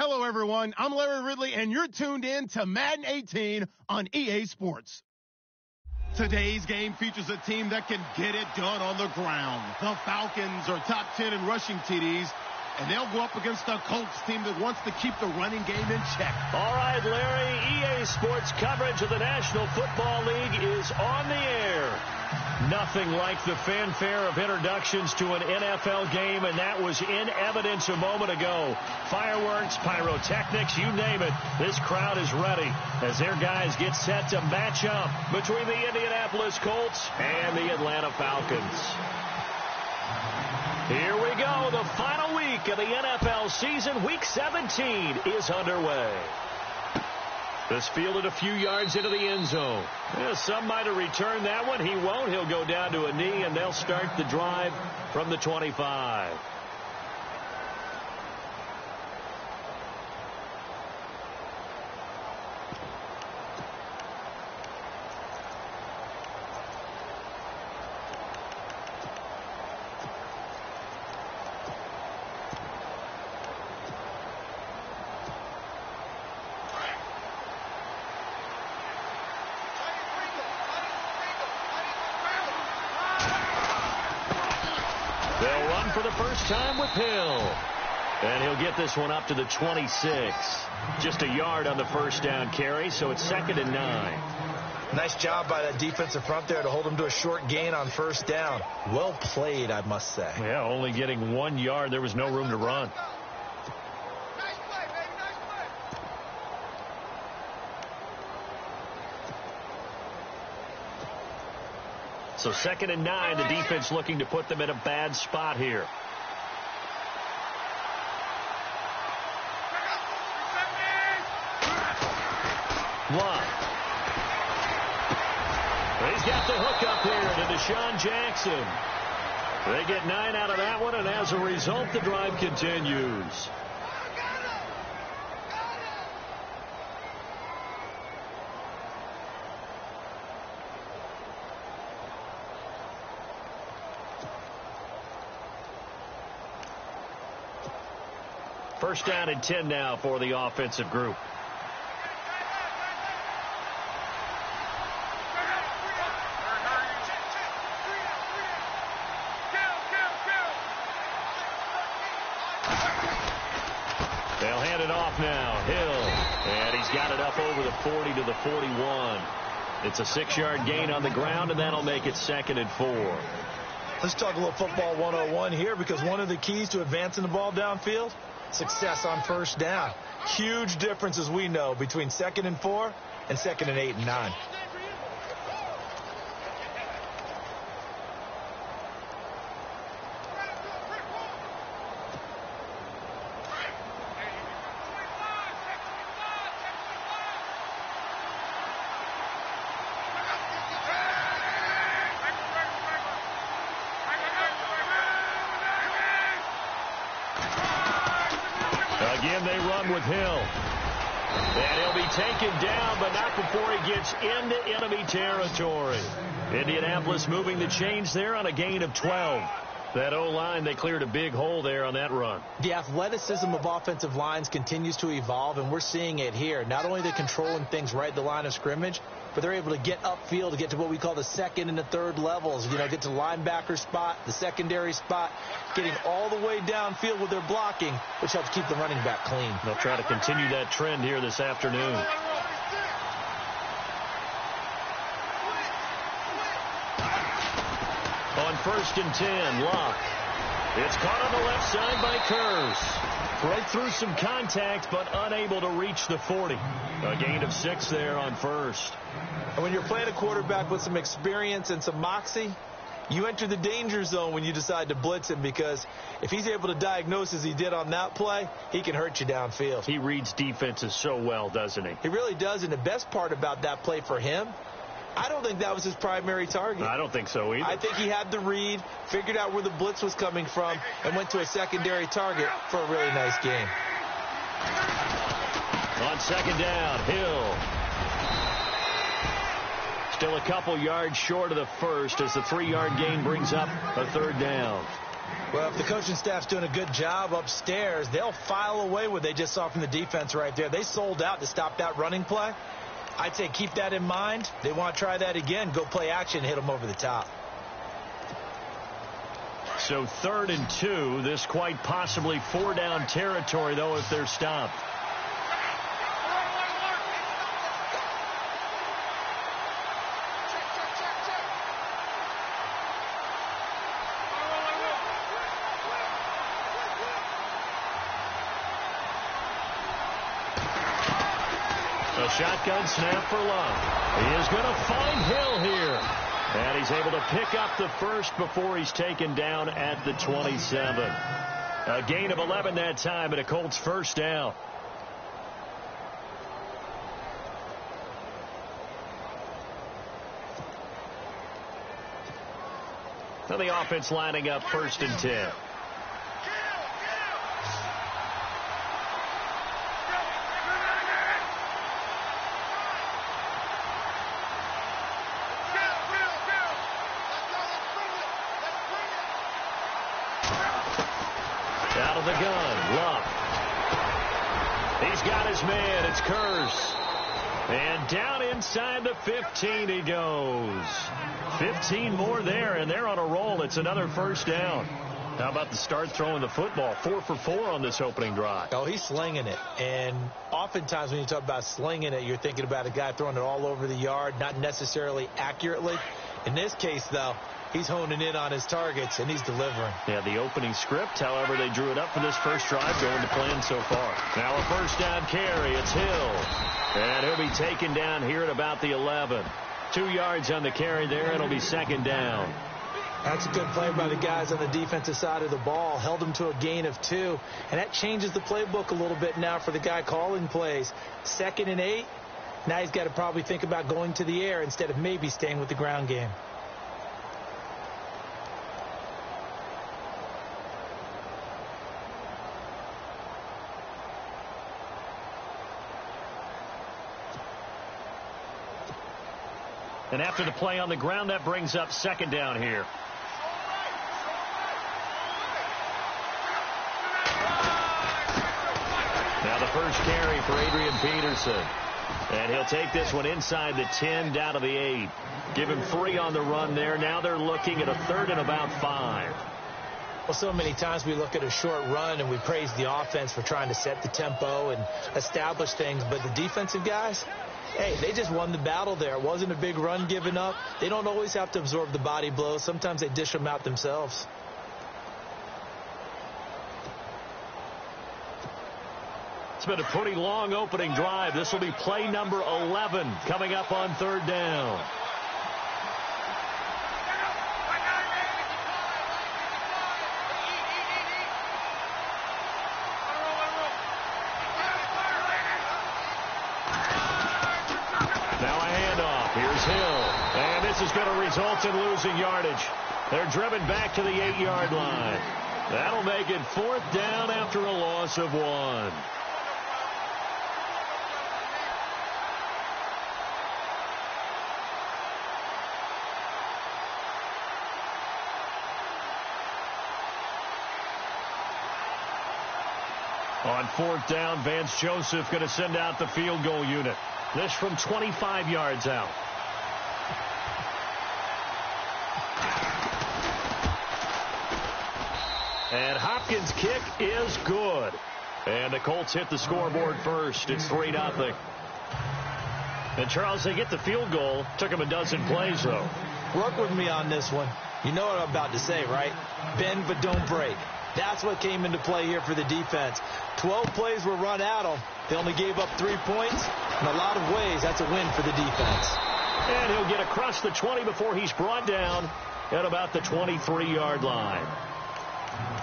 Hello, everyone. I'm Larry Ridley, and you're tuned in to Madden 18 on EA Sports. Today's game features a team that can get it done on the ground. The Falcons are top 10 in rushing TDs, and they'll go up against a Colts team that wants to keep the running game in check. All right, Larry, EA Sports coverage of the National Football League is on the air. Nothing like the fanfare of introductions to an NFL game, and that was in evidence a moment ago. Fireworks, pyrotechnics, you name it. This crowd is ready as their guys get set to match up between the Indianapolis Colts and the Atlanta Falcons. Here we go. The final week of the NFL season. Week 17 is underway. This fielded a few yards into the end zone. Yeah, some might have returned that one. He won't. He'll go down to a knee, and they'll start the drive from the 25. They'll run for the first time with Hill. And he'll get this one up to the 26. Just a yard on the first down carry, so it's 2nd and 9. Nice job by that defensive front there to hold him to a short gain on first down. Well played, I must say. Yeah, only getting 1 yard. There was no room to run. So 2nd and 9, the defense looking to put them in a bad spot here. One. He's got the hook up here to Deshaun Jackson. They get 9 out of that one, and as a result, the drive continues. First down and 10 now for the offensive group. They'll hand it off now. Hill. And he's got it up over the 40 to the 41. It's a 6-yard gain on the ground, and that'll make it 2nd and 4. Let's talk a little football 101 here, because one of the keys to advancing the ball downfield, success on first down. Huge difference, as we know, between 2nd and 4 and 2nd and 8 and 9. Again, they run with Hill. And he'll be taken down, but not before he gets into enemy territory. Indianapolis moving the chains there on a gain of 12. That O-line, they cleared a big hole there on that run. The athleticism of offensive lines continues to evolve, and we're seeing it here. Not only are they controlling things right at the line of scrimmage, but they're able to get upfield to get to what we call the 2nd and the 3rd levels. You know, get to the linebacker spot, the secondary spot, getting all the way downfield with their blocking, which helps keep the running back clean. They'll try to continue that trend here this afternoon. On 1st and 10, Locke. It's caught on the left side by Kurz. Broke through some contact, but unable to reach the 40. A gain of 6 there on 1st. And when you're playing a quarterback with some experience and some moxie, you enter the danger zone when you decide to blitz him, because if he's able to diagnose as he did on that play, he can hurt you downfield. He reads defenses so well, doesn't he? He really does, and the best part about that play for him, I don't think that was his primary target. I don't think so either. I think he had the read, figured out where the blitz was coming from, and went to a secondary target for a really nice game. On 2nd down, Hill. Still a couple yards short of the first as the 3-yard gain brings up a 3rd down. Well, if the coaching staff's doing a good job upstairs, they'll file away what they just saw from the defense right there. They sold out to stop that running play. I'd say keep that in mind. They want to try that again. Go play action, hit them over the top. So 3rd and 2. This quite possibly 4-down territory, though, if they're stopped. A shotgun snap for Love. He is going to find Hill here. And he's able to pick up the first before he's taken down at the 27. A gain of 11 that time, and a Colts first down. Now the offense lining up 1st and 10. Out of the gun, Luck. He's got his man. It's Curse. And down inside the 15 he goes. 15 more there, and they're on a roll. It's another first down. How about the start throwing the football? 4 for 4 on this opening drive. Oh, he's slinging it. And oftentimes when you talk about slinging it, you're thinking about a guy throwing it all over the yard, not necessarily accurately. In this case, though, he's honing in on his targets, and he's delivering. Yeah, the opening script, however, they drew it up for this first drive going to plan so far. Now a first down carry. It's Hill. And he'll be taken down here at about the 11. 2 yards on the carry there. It'll be 2nd down. That's a good play by the guys on the defensive side of the ball. Held him to a gain of 2. And that changes the playbook a little bit now for the guy calling plays. 2nd and 8. Now he's got to probably think about going to the air instead of maybe staying with the ground game. And after the play on the ground, that brings up 2nd down here. Now the first carry for Adrian Peterson. And he'll take this one inside the 10, down to the 8. Give him 3 on the run there. Now they're looking at a 3rd and about 5. Well, so many times we look at a short run and we praise the offense for trying to set the tempo and establish things. But the defensive guys, hey, they just won the battle there. It wasn't a big run given up. They don't always have to absorb the body blows. Sometimes they dish them out themselves. It's been a pretty long opening drive. This will be play number 11 coming up on 3rd down. Now a handoff. Here's Hill. And this is going to result in losing yardage. They're driven back to the 8-yard line. That'll make it 4th down after a loss of 1. On 4th down, Vance Joseph going to send out the field goal unit. This from 25 yards out. And Hopkins' kick is good. And the Colts hit the scoreboard first. It's 3-0. And, Charles, they get the field goal. Took them a dozen plays, though. Work with me on this one. You know what I'm about to say, right? Bend but don't break. That's what came into play here for the defense. 12 plays were run at them. They only gave up 3 points. In a lot of ways, that's a win for the defense. And he'll get across the 20 before he's brought down at about the 23-yard line.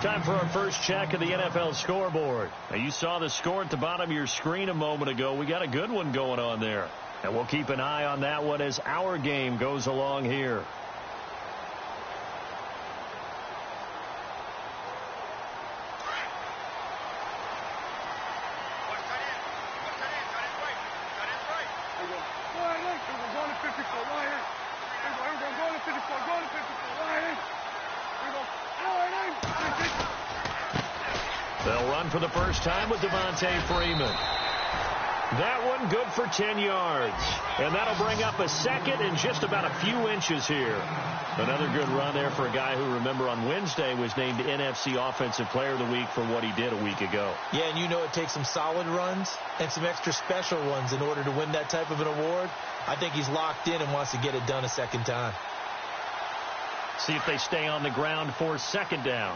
Time for our first check of the NFL scoreboard. Now, you saw the score at the bottom of your screen a moment ago. We got a good one going on there. And we'll keep an eye on that one as our game goes along here. They'll run for the first time with Devontae Freeman. That one good for 10 yards. And that'll bring up a second and just about a few inches here. Another good run there for a guy who, remember, on Wednesday was named NFC Offensive Player of the Week for what he did a week ago. Yeah, and you know it takes some solid runs and some extra special ones in order to win that type of an award. I think he's locked in and wants to get it done a second time. See if they stay on the ground for second down.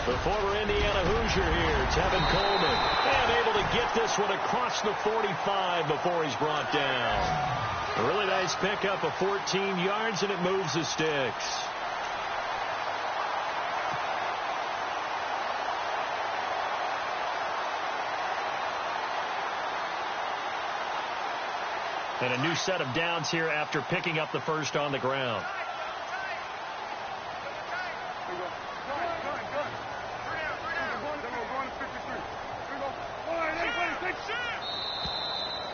The former Indiana Hoosier here, Tevin Coleman, and able to get this one across the 45 before he's brought down. A really nice pickup of 14 yards, and it moves the sticks. And a new set of downs here after picking up the first on the ground.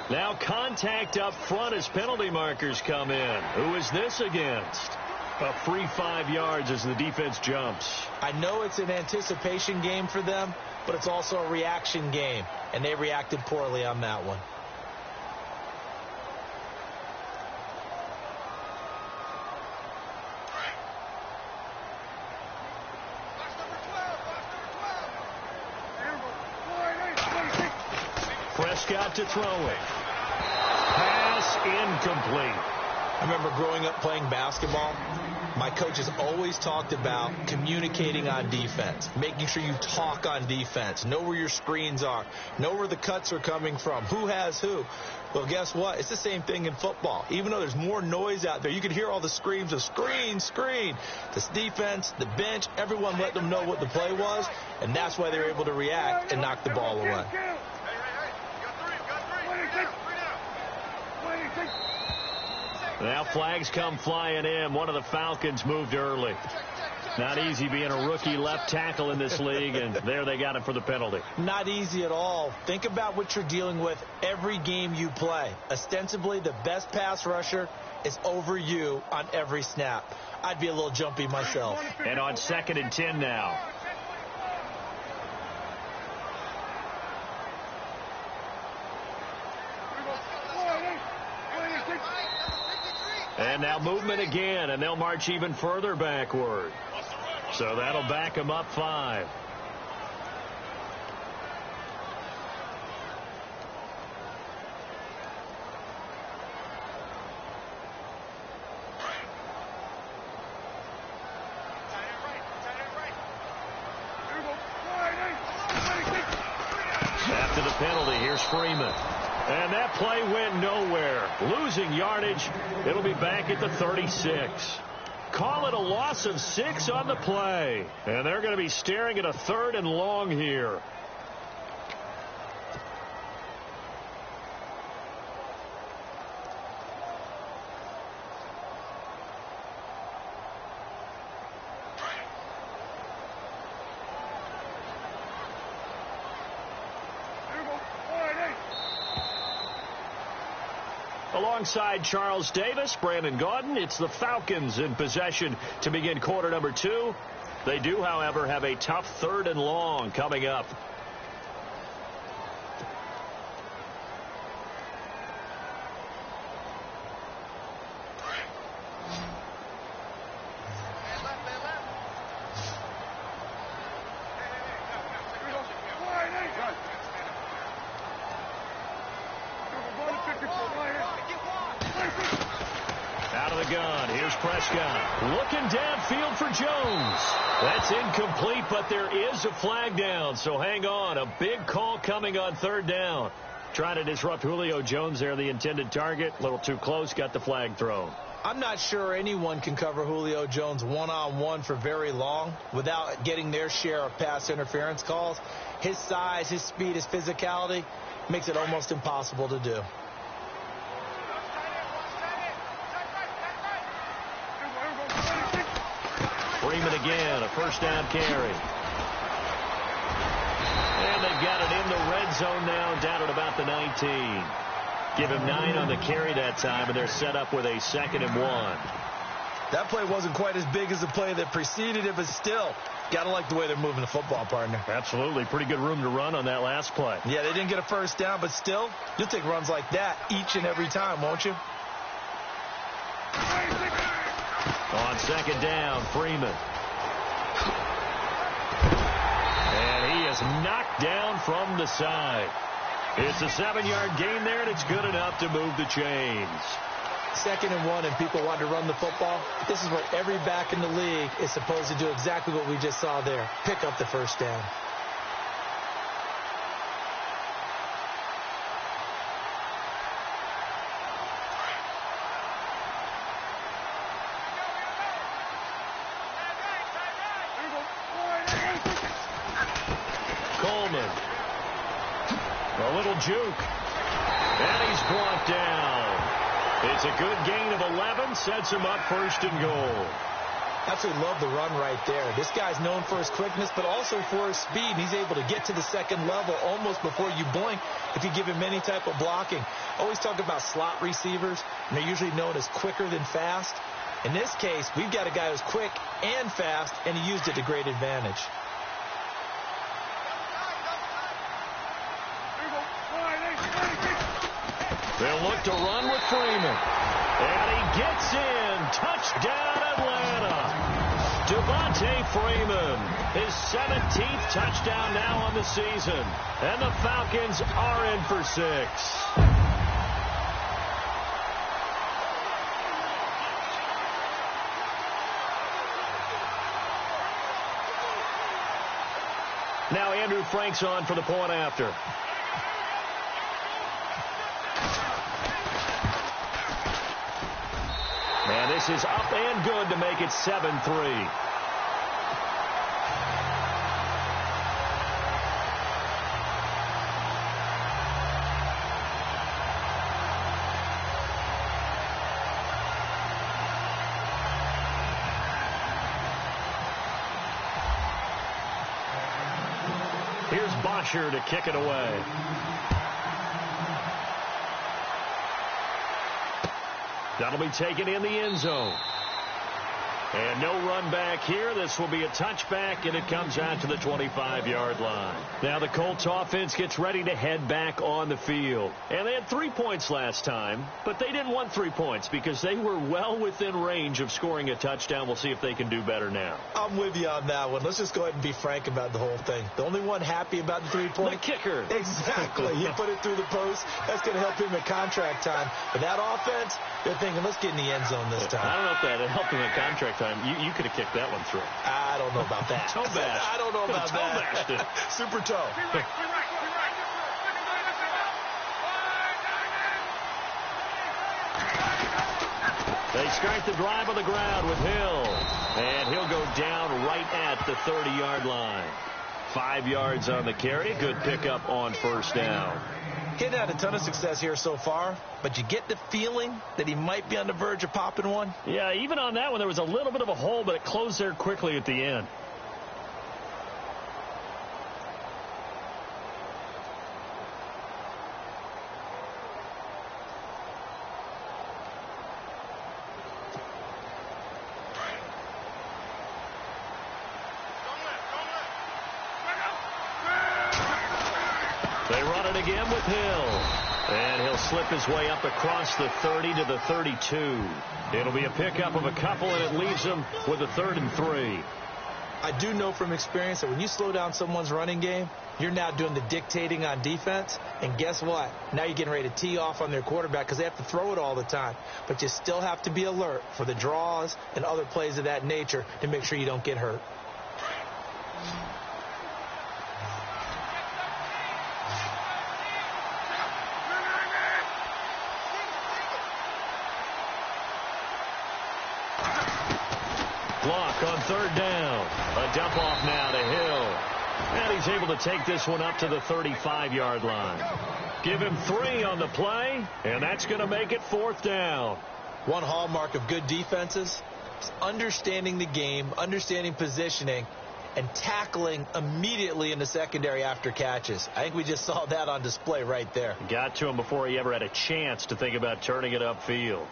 Now contact up front as penalty markers come in. Who is this against? A free 5 yards as the defense jumps. I know it's an anticipation game for them, but it's also a reaction game, and they reacted poorly on that one. Prescott to throw it. Pass incomplete. I remember growing up playing basketball. My coaches always talked about communicating on defense, making sure you talk on defense, know where your screens are, know where the cuts are coming from, who has who. Well, guess what? It's the same thing in football. Even though there's more noise out there, you can hear all the screams of screen, screen. This defense, the bench, everyone let them know what the play was, and that's why they're able to react and knock the ball away. Now flags come flying in. One of the Falcons moved early. Not easy being a rookie left tackle in this league, and there they got it for the penalty. Not easy at all. Think about what you're dealing with every game you play. Ostensibly, the best pass rusher is over you on every snap. I'd be a little jumpy myself. And on 2nd and 10 now. And now movement again, and they'll march even further backward. So that'll back them up 5. After the penalty, here's Freeman. And that play went nowhere. Losing yardage. It'll be back at the 36. Call it a loss of 6 on the play. And they're going to be staring at a 3rd and long here. Alongside Charles Davis, Brandon Gaudin, it's the Falcons in possession to begin quarter number 2. They do, however, have a tough 3rd and long coming up. Out of the gun, here's Prescott. Looking downfield for Jones. That's incomplete, but there is a flag down, so hang on. A big call coming on 3rd down. Trying to disrupt Julio Jones there, the intended target. A little too close, got the flag thrown. I'm not sure anyone can cover Julio Jones one-on-one for very long without getting their share of pass interference calls. His size, his speed, his physicality makes it almost impossible to do. Freeman again, a 1st down carry. And they've got it in the red zone now, down at about the 19. Give him 9 on the carry that time, and they're set up with a 2nd and 1. That play wasn't quite as big as the play that preceded it, but still, got to like the way they're moving the football, partner. Absolutely. Pretty good room to run on that last play. Yeah, they didn't get a first down, but still, you'll take runs like that each and every time, won't you? On 2nd down, Freeman. And he is knocked down from the side. It's a 7-yard gain there, and it's good enough to move the chains. 2nd and 1, and people want to run the football. This is what every back in the league is supposed to do, exactly what we just saw there. Pick up the first down. Coleman. A little juke. And he's brought down. It's a good gain of 11. Sets him up 1st and goal. Absolutely love the run right there. This guy's known for his quickness, but also for his speed. He's able to get to the 2nd level almost before you blink if you give him any type of blocking. Always talk about slot receivers, and they're usually known as quicker than fast. In this case, we've got a guy who's quick and fast, and he used it to great advantage. They'll look to run with Freeman. And he gets in. Touchdown, Atlanta. Devontae Freeman, his 17th touchdown now on the season. And the Falcons are in for 6. Now Andrew Frank's on for the point after. And this is up and good to make it 7-3. Here's Bosher to kick it away. That'll be taken in the end zone. And no run back here. This will be a touchback, and it comes out to the 25-yard line. Now the Colts offense gets ready to head back on the field. And they had 3 points last time, but they didn't want 3 points because they were well within range of scoring a touchdown. We'll see if they can do better now. I'm with you on that one. Let's just go ahead and be frank about the whole thing. The only one happy about the 3-point? The kicker. Exactly. He put it through the post. That's going to help him at contract time. But that offense, they're thinking, let's get in the end zone this time. I don't know if that helped him at contract time. You could have kicked that one through. I don't know about that. Toe bash. I don't know about that. Toe Super toe. They start the drive on the ground with Hill. And he'll go down right at the 30-yard line. 5 yards on the carry. Good pickup on 1st down. He hadn't had a ton of success here so far, but you get the feeling that he might be on the verge of popping one. Yeah, even on that one, there was a little bit of a hole, but it closed there quickly at the end. Again with Hill. And he'll slip his way up across the 30 to the 32. It'll be a pickup of a couple, and it leaves him with a 3rd and 3. I do know from experience that when you slow down someone's running game, you're now doing the dictating on defense. And guess what? Now you're getting ready to tee off on their quarterback because they have to throw it all the time. But you still have to be alert for the draws and other plays of that nature to make sure you don't get hurt. Block on 3rd down. A dump off now to Hill. And he's able to take this one up to the 35-yard line. Give him 3 on the play, and that's going to make it 4th down. One hallmark of good defenses is understanding the game, understanding positioning, and tackling immediately in the secondary after catches. I think we just saw that on display right there. Got to him before he ever had a chance to think about turning it upfield.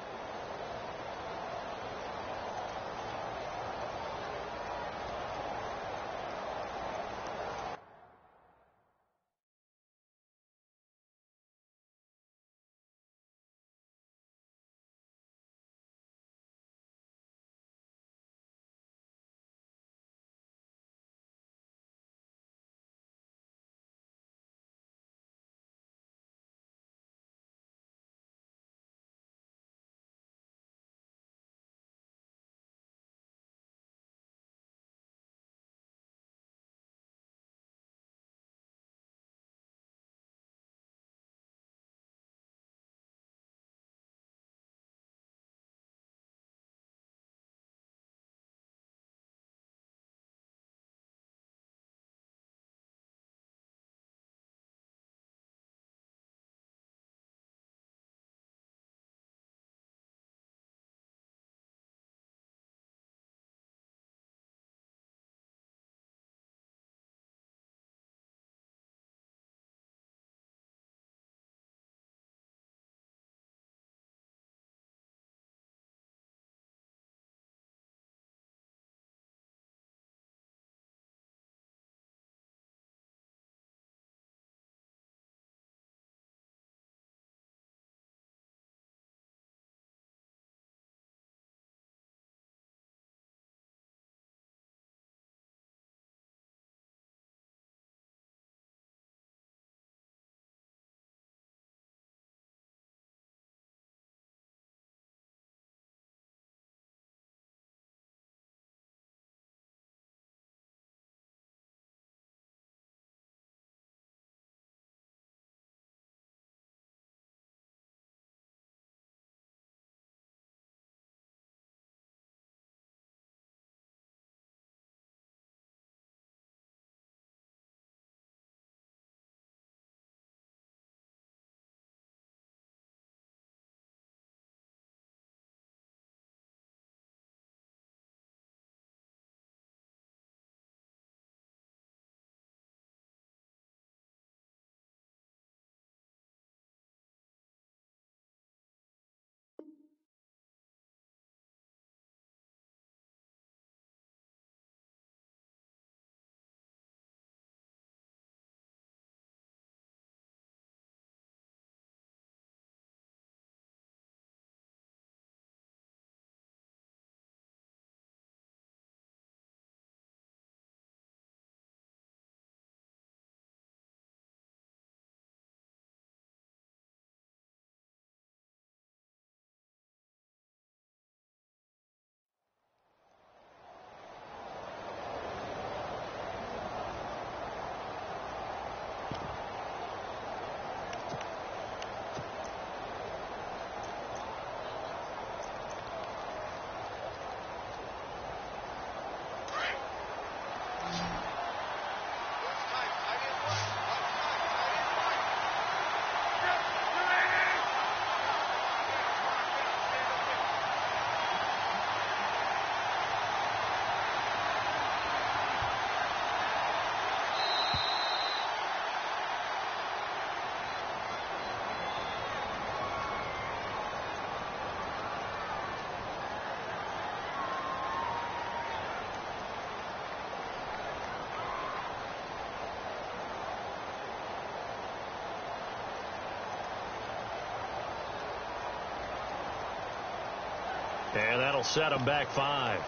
And that'll set him back 5.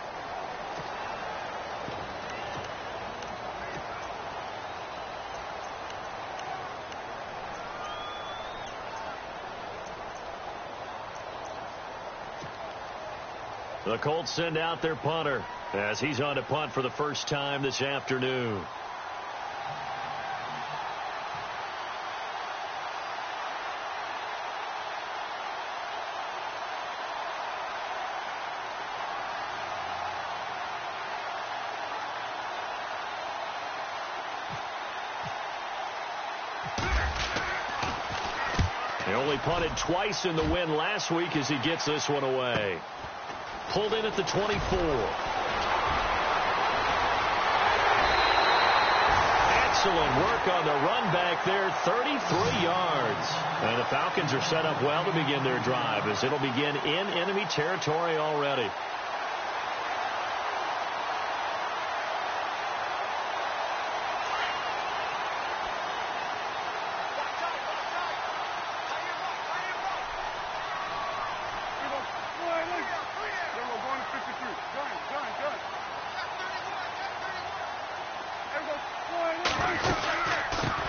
The Colts send out their punter as he's on to punt for the first time this afternoon. He only punted twice in the win last week as he gets this one away. Pulled in at the 24. Excellent work on the run back there, 33 yards. And the Falcons are set up well to begin their drive as it'll begin in enemy territory already.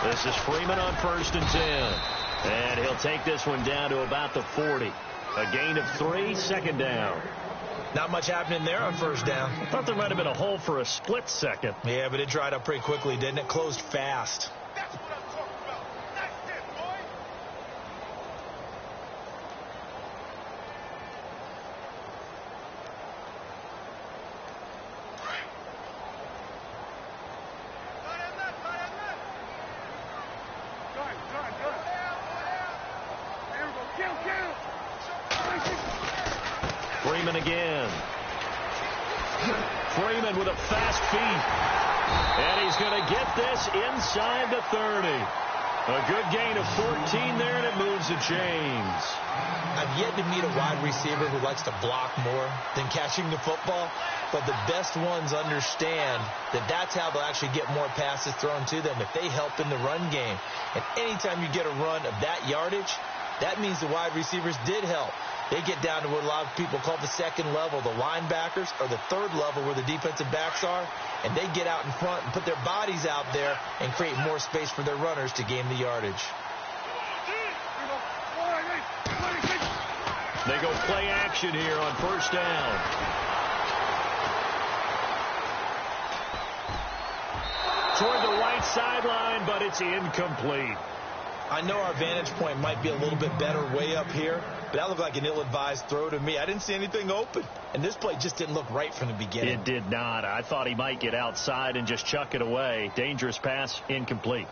This is Freeman on 1st and 10. And he'll take this one down to about the 40. A gain of 3, second down. Not much happening there on 1st down. I thought there might have been a hole for a split second. Yeah, but it dried up pretty quickly, didn't it? Closed fast. That's what I'm talking about. That's it, boy. Freeman again. Freeman with a fast feet. And he's going to get this inside the 30. A good gain of 14 there, and it moves the chains. I've yet to meet a wide receiver who likes to block more than catching the football, but the best ones understand that that's how they'll actually get more passes thrown to them if they help in the run game. And anytime you get a run of that yardage, that means the wide receivers did help. They get down to what a lot of people call the second level, the linebackers, or the third level where the defensive backs are, and they get out in front and put their bodies out there and create more space for their runners to gain the yardage. They go play action here on 1st down. Toward the right sideline, but it's incomplete. I know our vantage point might be a little bit better way up here, but that looked like an ill-advised throw to me. I didn't see anything open, and this play just didn't look right from the beginning. It did not. I thought he might get outside and just chuck it away. Dangerous pass, incomplete.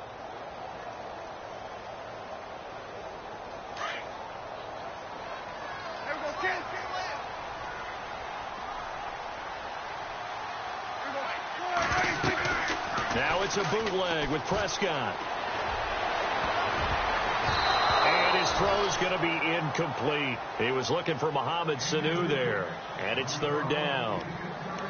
Now it's a bootleg with Prescott. And his throw's going to be incomplete. He was looking for Mohamed Sanu there. And it's 3rd down.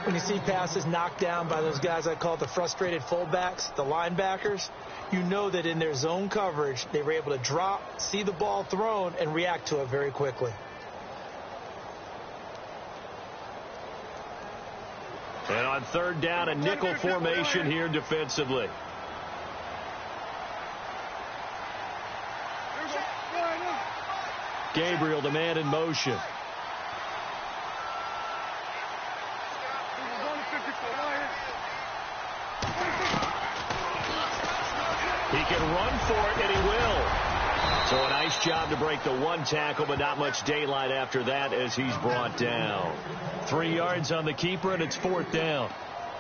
When you see passes knocked down by those guys I call the frustrated fullbacks, the linebackers, you know that in their zone coverage, they were able to drop, see the ball thrown, and react to it very quickly. And on 3rd down, a nickel formation here defensively. Gabriel, the man in motion. He can run for it, and he will. So a nice job to break the one tackle, but not much daylight after that as he's brought down. 3 yards on the keeper, and it's 4th down.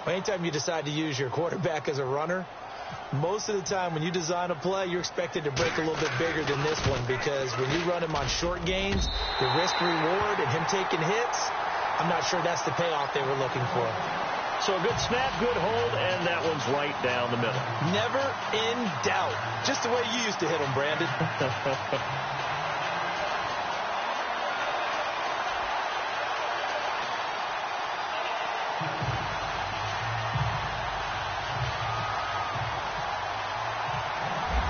Anytime you decide to use your quarterback as a runner, most of the time when you design a play, you're expected to break a little bit bigger than this one, because when you run him on short gains, the risk-reward and him taking hits, I'm not sure that's the payoff they were looking for. So a good snap, good hold, and that one's right down the middle. Never in doubt. Just the way you used to hit them, Brandon.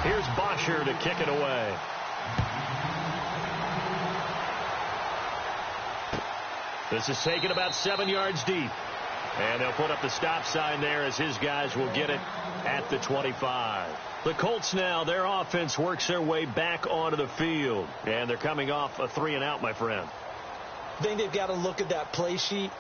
Here's Bosher to kick it away. This is taken about 7 yards deep. And they'll put up the stop sign there as his guys will get it at the 25. The Colts now, their offense works their way back onto the field. And they're coming off a 3-and-out, my friend. I think they've got to look at that play sheet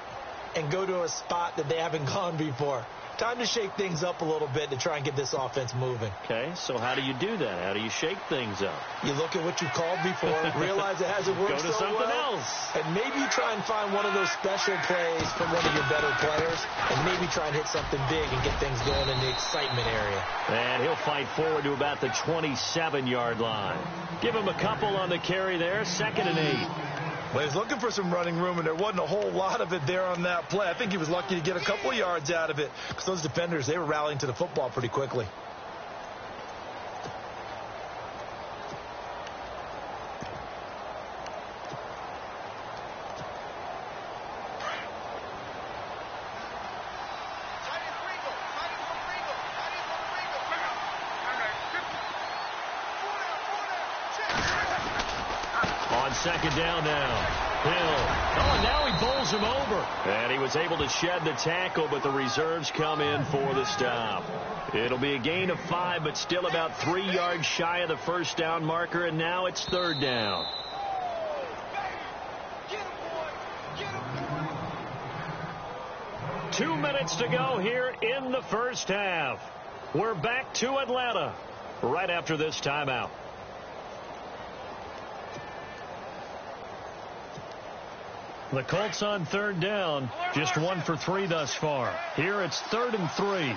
and go to a spot that they haven't gone before. Time to shake things up a little bit to try and get this offense moving. Okay, so how do you do that? How do you shake things up? You look at what you called before, realize it hasn't worked so well. Go to something else. And maybe you try and find one of those special plays from one of your better players, and maybe try and hit something big and get things going in the excitement area. And he'll fight forward to about the 27-yard line. Give him a couple on the carry there, 2nd and 8. Well, he's looking for some running room, and there wasn't a whole lot of it there on that play. I think he was lucky to get a couple of yards out of it, because those defenders, they were rallying to the football pretty quickly. On second down now. Hill. Oh, and now he bowls him over. And he was able to shed the tackle, but the reserves come in for the stop. It'll be a gain of 5, but still about 3 yards shy of the first down marker, and now it's third down. Get him, boy. Get him. 2 minutes to go here in the first half. We're back to Atlanta right after this timeout. The Colts on third down, just 1 for 3 thus far. Here it's 3rd and 3.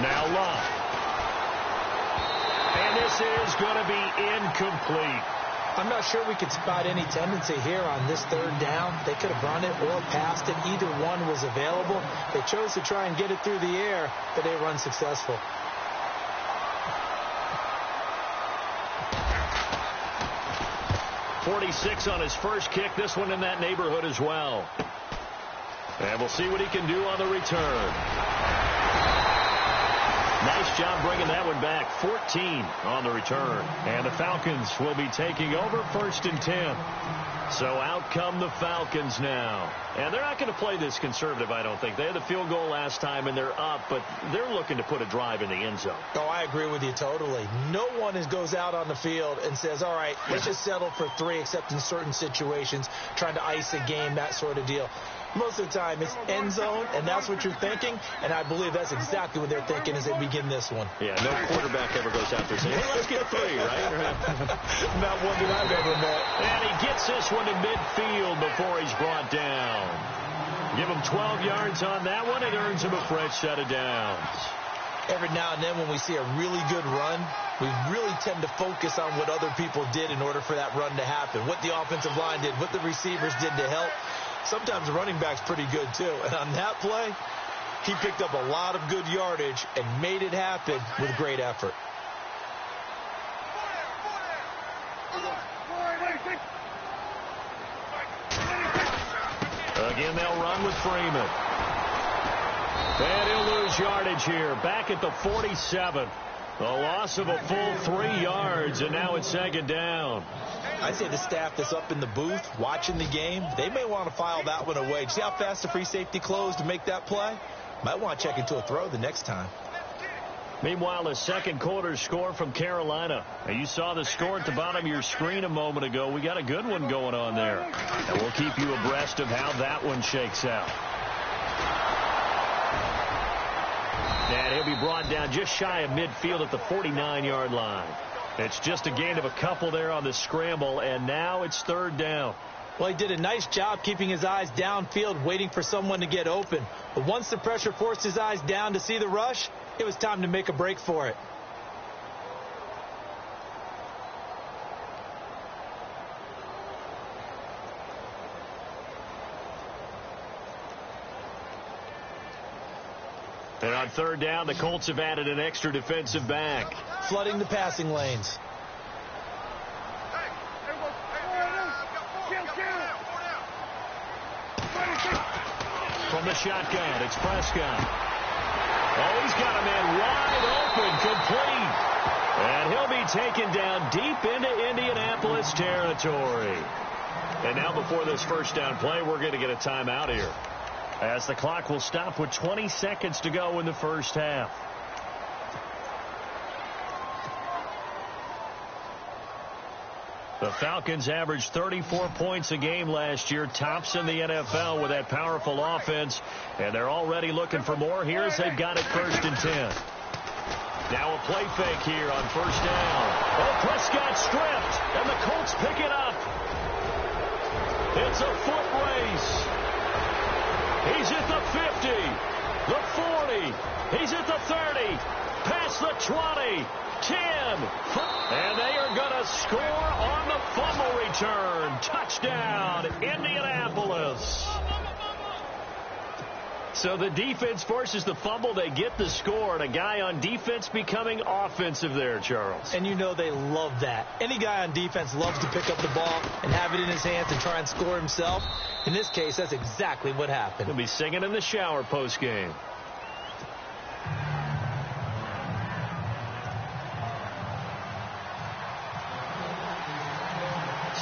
Now Love. And this is going to be incomplete. I'm not sure we could spot any tendency here on this third down. They could have run it or passed it. Either one was available. They chose to try and get it through the air, but they were unsuccessful. .46 on his first kick. This one in that neighborhood as well. And we'll see what he can do on the return. Nice job bringing that one back. 14 on the return. And the Falcons will be taking over 1st and 10. So out come the Falcons now. And they're not going to play this conservative, I don't think. They had the field goal last time, and they're up, but they're looking to put a drive in the end zone. Oh, I agree with you totally. No one goes out on the field and says, all right, let's just settle for 3, except in certain situations, trying to ice a game, that sort of deal. Most of the time, it's end zone, and that's what you're thinking, and I believe that's exactly what they're thinking as they begin this one. Yeah, no quarterback ever goes out there saying, hey, let's get 3, right? Not one that I've ever met. And he gets this one to midfield before he's brought down. Give him 12 yards on that one. It earns him a fresh set of downs. Every now and then when we see a really good run, we really tend to focus on what other people did in order for that run to happen, what the offensive line did, what the receivers did to help. Sometimes the running back's pretty good, too. And on that play, he picked up a lot of good yardage and made it happen with great effort. Again, they'll run with Freeman. And he'll lose yardage here. Back at the 47. A loss of a full 3 yards, and now it's 2nd down. I'd say the staff that's up in the booth watching the game, they may want to file that one away. See how fast the free safety closed to make that play? Might want to check into a throw the next time. Meanwhile, the second quarter score from Carolina. Now, you saw the score at the bottom of your screen a moment ago. We got a good one going on there. And we'll keep you abreast of how that one shakes out. And he'll be brought down just shy of midfield at the 49-yard line. It's just a gain of a couple there on the scramble, and now it's 3rd down. Well, he did a nice job keeping his eyes downfield, waiting for someone to get open. But once the pressure forced his eyes down to see the rush, it was time to make a break for it. And on 3rd down, the Colts have added an extra defensive back. Flooding the passing lanes. From the shotgun, it's Prescott. Oh, he's got a man wide open, complete. And he'll be taken down deep into Indianapolis territory. And now before this first down play, we're going to get a timeout here, as the clock will stop with 20 seconds to go in the first half. The Falcons averaged 34 points a game last year, tops in the NFL with that powerful offense, and they're already looking for more. Here's they've got it 1st and 10. Now a play fake here on 1st down. Oh, Prescott stripped, and the Colts pick it up. It's a foot race. He's at the 50, the 40, he's at the 30, past the 20, 10, and they are going to score on the fumble return. Touchdown, Indianapolis. So the defense forces the fumble. They get the score, and a guy on defense becoming offensive there, Charles. And you know they love that. Any guy on defense loves to pick up the ball and have it in his hands and try and score himself. In this case, that's exactly what happened. He'll be singing in the shower post-game.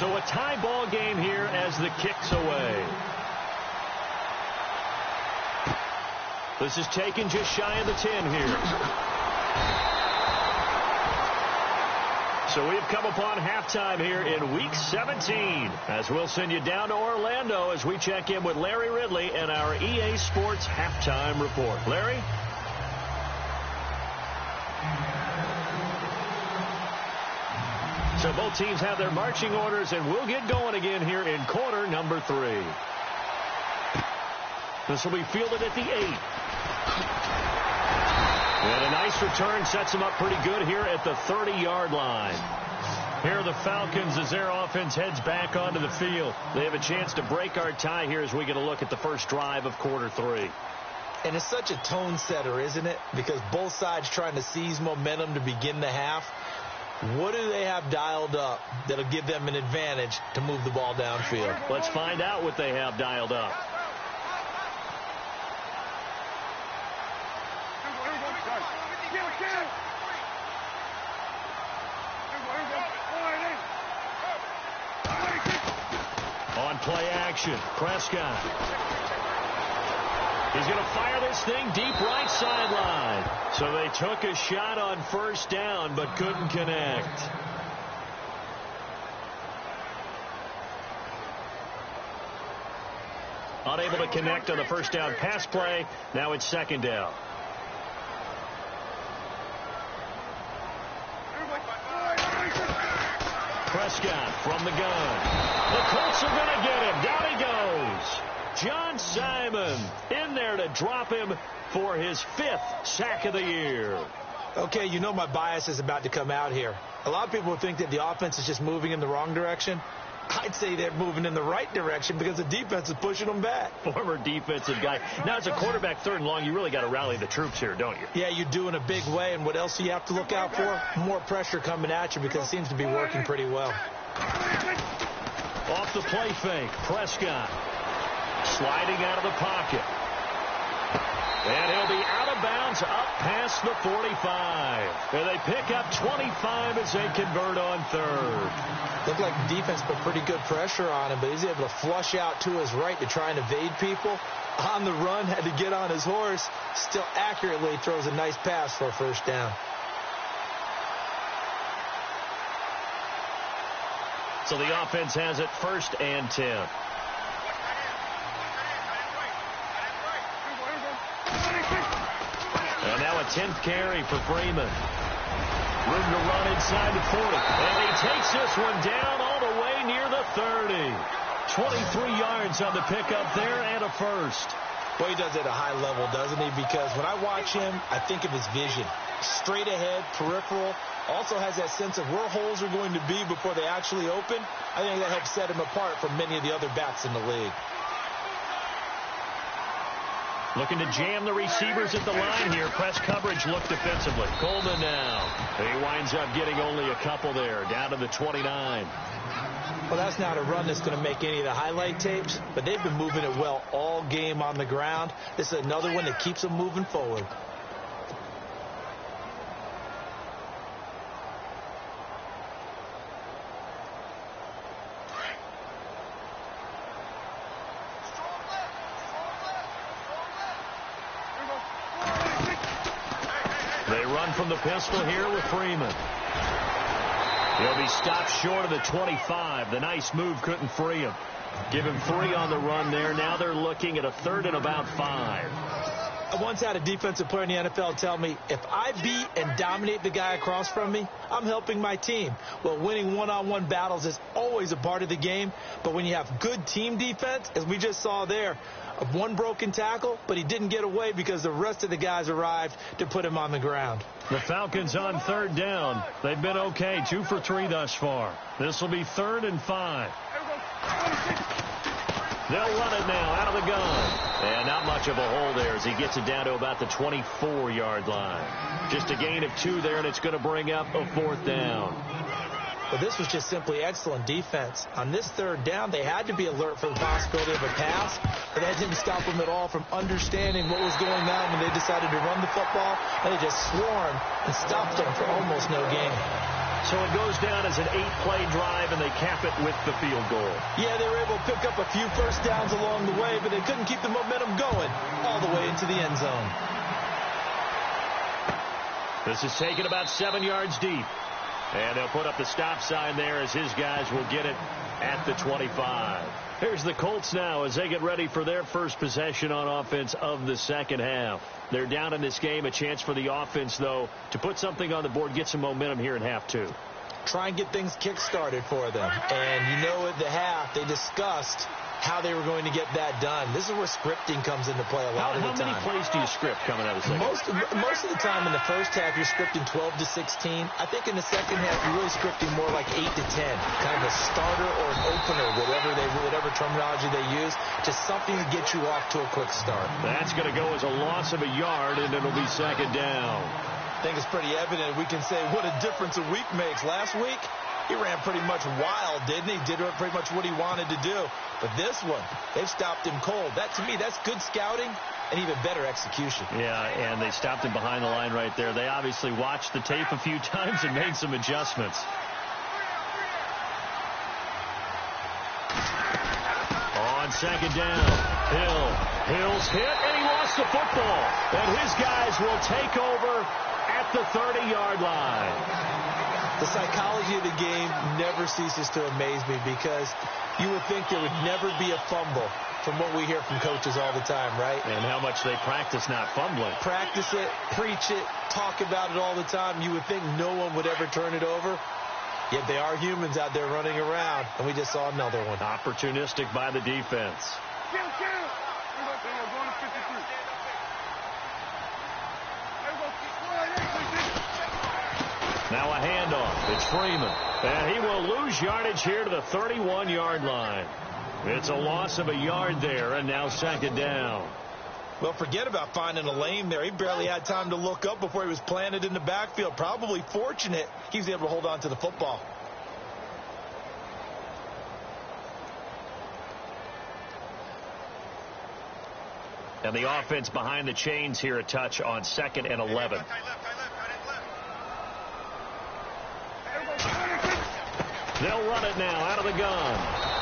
So a tie ball game here as the kick's away. This is taken just shy of the 10 here. So we've come upon halftime here in Week 17 as we'll send you down to Orlando as we check in with Larry Ridley and our EA Sports Halftime Report. Larry? So both teams have their marching orders, and we'll get going again here in quarter number 3. This will be fielded at the 8. And a nice return sets them up pretty good here at the 30-yard line. Here are the Falcons as their offense heads back onto the field. They have a chance to break our tie here as we get a look at the first drive of quarter 3. And it's such a tone setter, isn't it? Because both sides trying to seize momentum to begin the half. What do they have dialed up that'll give them an advantage to move the ball downfield? Let's find out what they have dialed up. On play action, Prescott. He's going to fire this thing deep right sideline. So they took a shot on first down but couldn't connect. Unable to connect on the first down pass play. Now it's second down. Prescott from the gun. The Colts are going to get him. Down he goes. John Simon in there to drop him for his 5th sack of the year. Okay, you know my bias is about to come out here. A lot of people think that the offense is just moving in the wrong direction. I'd say they're moving in the right direction because the defense is pushing them back. Former defensive guy. Now, as a quarterback, 3rd and long, you really got to rally the troops here, don't you? Yeah, you do in a big way. And what else do you have to look out for? More pressure coming at you because it seems to be working pretty well. Off the play fake, Prescott sliding out of the pocket. And he'll be out of bounds up past the 45. And they pick up 25 as they convert on 3rd. Looked like the defense put pretty good pressure on him, but he's able to flush out to his right to try and evade people. On the run, had to get on his horse. Still accurately throws a nice pass for a first down. So the offense has it 1st and 10. And now a 10th carry for Freeman. Room to run inside the 40. And he takes this one down all the way near the 30. 23 yards on the pickup there and a first. Well, he does it at a high level, doesn't he? Because when I watch him, I think of his vision. Straight ahead, peripheral. Also has that sense of where holes are going to be before they actually open. I think that helps set him apart from many of the other backs in the league. Looking to jam the receivers at the line here. Press coverage look defensively. Coleman now. He winds up getting only a couple there. Down to the 29. Well, that's not a run that's going to make any of the highlight tapes, but they've been moving it well all game on the ground. This is another one that keeps them moving forward. They run from the pistol here with Freeman. He'll be stopped short of the 25. The nice move couldn't free him. Give him 3 on the run there. Now they're looking at a 3rd and about 5. I once had a defensive player in the NFL tell me, if I beat and dominate the guy across from me, I'm helping my team. Well, winning one-on-one battles is always a part of the game, but when you have good team defense, as we just saw there, one broken tackle, but he didn't get away because the rest of the guys arrived to put him on the ground. The Falcons on 3rd down. They've been okay, 2 for 3 thus far. This will be 3rd and 5. They'll run it now out of the gun. And not much of a hole there as he gets it down to about the 24-yard line. Just a gain of 2 there, and it's going to bring up a 4th down. Well, this was just simply excellent defense. On this 3rd down, they had to be alert for the possibility of a pass, but that didn't stop them at all from understanding what was going on when they decided to run the football, and they just swarmed and stopped them for almost no gain. So it goes down as an 8-play drive, and they cap it with the field goal. Yeah, they were able to pick up a few first downs along the way, but they couldn't keep the momentum going all the way into the end zone. This is taken about 7 yards deep. And they'll put up the stop sign there as his guys will get it at the 25. Here's the Colts now as they get ready for their first possession on offense of the second half. They're down in this game. A chance for the offense, though, to put something on the board, get some momentum here in half two. Try and get things kick-started for them. And you know at the half, they discussed how they were going to get that done. This is where scripting comes into play a lot of the time. How many plays do you script coming out of the second? Most of the time in the first half, you're scripting 12 to 16. I think in the second half, you're really scripting more like 8 to 10. Kind of a starter or an opener, whatever terminology they use. Just something to get you off to a quick start. That's going to go as a loss of a yard, and it'll be second down. I think it's pretty evident. We can say what a difference a week makes. Last week, he ran pretty much wild, didn't he? Did pretty much what he wanted to do. But this one, they've stopped him cold. That, to me, that's good scouting and even better execution. Yeah, and they stopped him behind the line right there. They obviously watched the tape a few times and made some adjustments. On second down, Hill's hit, and he lost the football. And his guys will take over at the 30-yard line. The psychology of the game never ceases to amaze me because you would think there would never be a fumble from what we hear from coaches all the time, right? And how much they practice not fumbling. Practice it, preach it, talk about it all the time. You would think no one would ever turn it over. Yet they are humans out there running around, and we just saw another one. Opportunistic by the defense. Now a handoff. It's Freeman. And he will lose yardage here to the 31-yard line. It's a loss of a yard there, and now second down. Well, forget about finding a lane there. He barely had time to look up before he was planted in the backfield. Probably fortunate he was able to hold on to the football. And the offense behind the chains here a touch on 2nd and 11. They'll run it now out of the gun.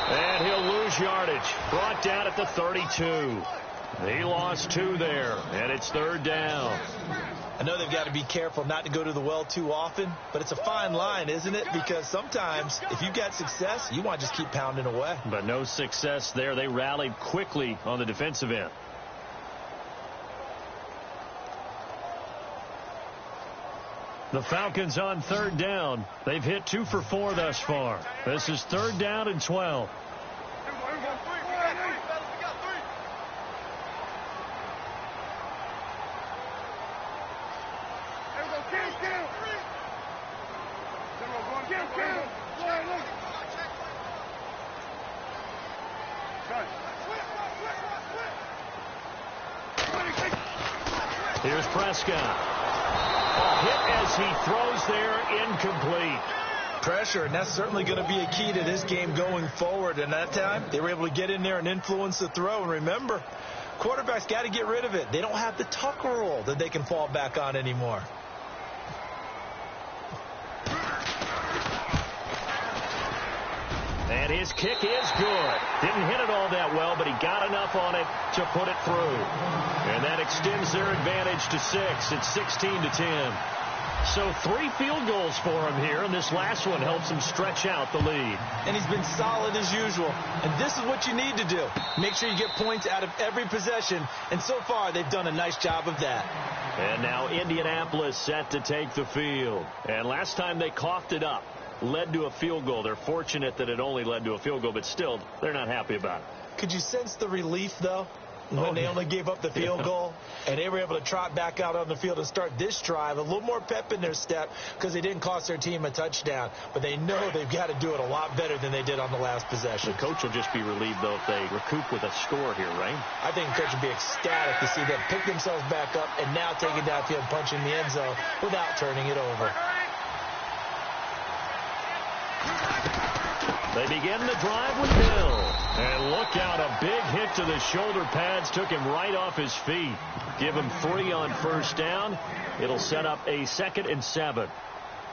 And he'll lose yardage. Brought down at the 32. He lost 2 there, and it's third down. I know they've got to be careful not to go to the well too often, but it's a fine line, isn't it? Because sometimes if you've got success, you want to just keep pounding away. But no success there. They rallied quickly on the defensive end. The Falcons on third down. They've hit 2 for 4 thus far. This is third down and 12. Here's Prescott. Hit as he throws there, incomplete. Pressure, and that's certainly going to be a key to this game going forward. And that time, they were able to get in there and influence the throw. And remember, quarterbacks got to get rid of it. They don't have the tucker roll that they can fall back on anymore. And his kick is good. Didn't hit it all that well, but he got enough on it to put it through. And that extends their advantage to 6. It's 16-10. So 3 field goals for him here, and this last one helps him stretch out the lead. And he's been solid as usual. And this is what you need to do. Make sure you get points out of every possession. And so far, they've done a nice job of that. And now Indianapolis set to take the field. And last time they coughed it up. Led to a field goal. They're fortunate that it only led to a field goal, but still, they're not happy about it. Could you sense the relief, though, when they only gave up the field goal and they were able to trot back out on the field and start this drive? A little more pep in their step because they didn't cost their team a touchdown, but they know they've got to do it a lot better than they did on the last possession. The coach will just be relieved, though, if they recoup with a score here, right? I think the coach would be ecstatic to see them pick themselves back up and now take it downfield, punch in the end zone without turning it over. They begin the drive with Hill. And look out, a big hit to the shoulder pads. Took him right off his feet. Give him 3 on first down. It'll set up a 2nd and 7.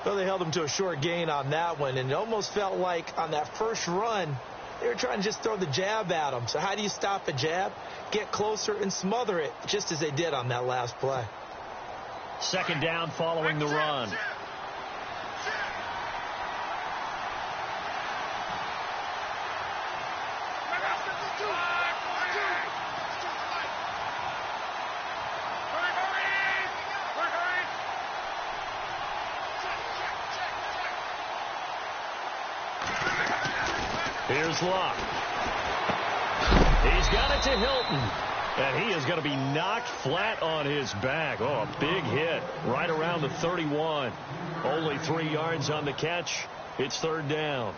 Well, they held him to a short gain on that one, and it almost felt like on that first run, they were trying to just throw the jab at him. So how do you stop a jab? Get closer and smother it, just as they did on that last play. Second down following the run. Here's Luck. He's got it to Hilton. And he is going to be knocked flat on his back. Oh, a big hit right around the 31. Only 3 yards on the catch. It's third down.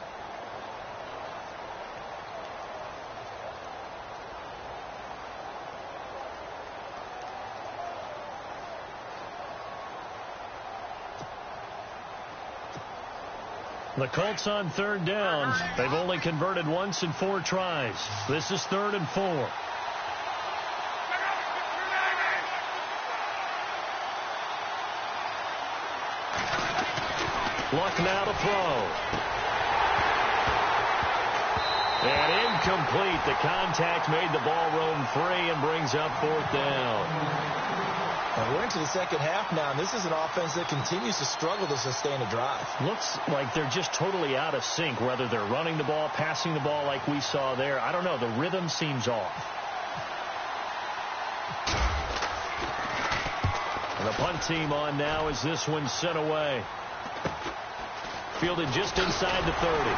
The Colts on third down. They've only converted once in 4 tries. This is 3rd and 4. Luck now to throw. And incomplete. The contact made the ball roam free and brings up 4th down. We're into the second half now, and this is an offense that continues to struggle to sustain a drive. Looks like they're just totally out of sync, whether they're running the ball, passing the ball like we saw there. I don't know. The rhythm seems off. And the punt team on now as this one's sent away. Fielded just inside the 30.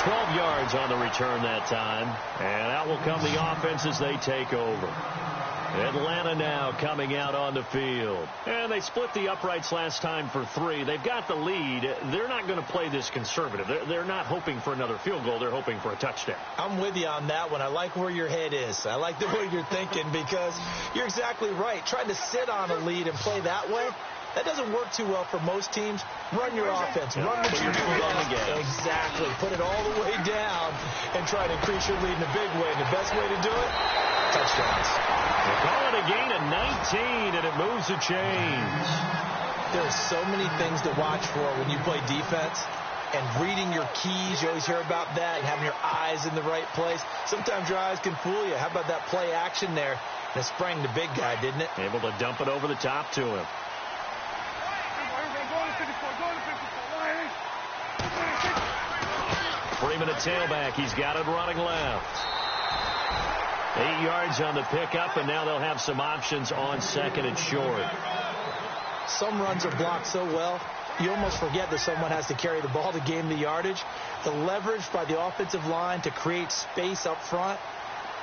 12 yards on the return that time. And out will come the offense as they take over. Atlanta now coming out on the field. And they split the uprights last time for 3. They've got the lead. They're not going to play this conservative. They're not hoping for another field goal. They're hoping for a touchdown. I'm with you on that one. I like where your head is. I like the way you're thinking because you're exactly right. Trying to sit on a lead and play that way, that doesn't work too well for most teams. Run your offense. Run what you do best. Exactly. Put it all the way down and try to increase your lead in a big way. And the best way to do it, touchdowns. They call it a gain of 19, and it moves the chains. There are so many things to watch for when you play defense. And reading your keys, you always hear about that, and having your eyes in the right place. Sometimes your eyes can fool you. How about that play action there? And it sprang the big guy, didn't it? Able to dump it over the top to him. Freeman at tailback. He's got it running left. 8 yards on the pickup, and now they'll have some options on 2nd and short. Some runs are blocked so well, you almost forget that someone has to carry the ball to gain the yardage. The leverage by the offensive line to create space up front,